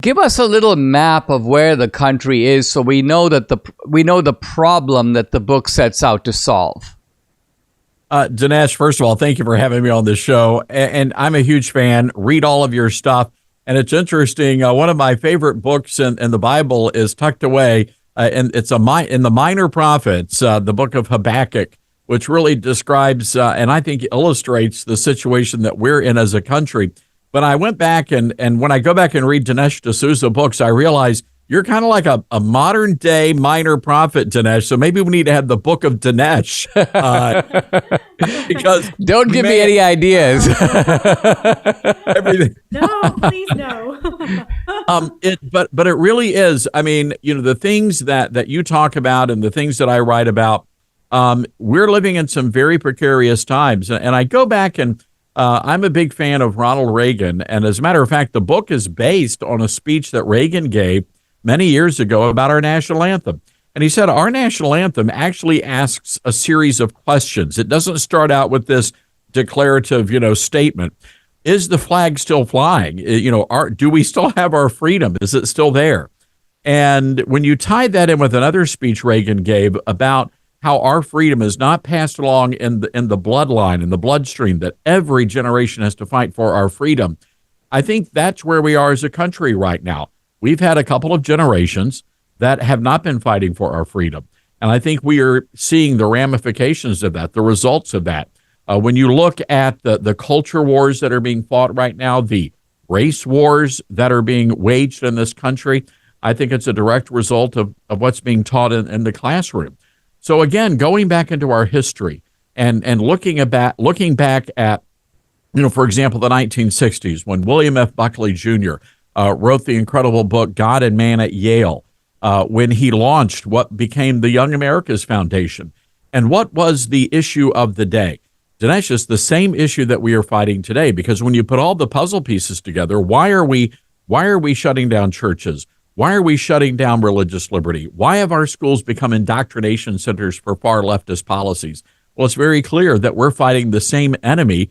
Give us a little map of where the country is so we know that the problem that the book sets out to solve. Dinesh, first of all, thank you for having me on this show. And I'm a huge fan. Read all of your stuff. And it's interesting. One of my favorite books in the Bible is tucked away, and it's in the Minor Prophets, the book of Habakkuk, which really describes and I think illustrates the situation that we're in as a country. But I went back and when I go back and read Dinesh D'Souza books, I realize you're kind of like a modern day minor prophet, Dinesh. So maybe we need to have the book of Dinesh. Because don't give me any ideas. Everything. No, please no. But it really is. I mean, the things that you talk about and the things that I write about, we're living in some very precarious times. And I go back and I'm a big fan of Ronald Reagan. And as a matter of fact, the book is based on a speech that Reagan gave many years ago about our national anthem. And he said our national anthem actually asks a series of questions. It doesn't start out with this declarative, statement. Is the flag still flying? Do we still have our freedom? Is it still there? And when you tie that in with another speech Reagan gave about how our freedom is not passed along in the bloodline, in the bloodstream, that every generation has to fight for our freedom, I think that's where we are as a country right now. We've had a couple of generations that have not been fighting for our freedom. And I think we are seeing the ramifications of that, the results of that. When you look at the culture wars that are being fought right now, the race wars that are being waged in this country, I think it's a direct result of what's being taught in the classroom. So again, going back into our history and looking back at, for example, the 1960s, when William F. Buckley Jr. Wrote the incredible book, God and Man at Yale, when he launched what became the Young America's Foundation. And what was the issue of the day? Dinesh, it's the same issue that we are fighting today, because when you put all the puzzle pieces together, why are we shutting down churches? Why are we shutting down religious liberty? Why have our schools become indoctrination centers for far leftist policies? Well, it's very clear that we're fighting the same enemy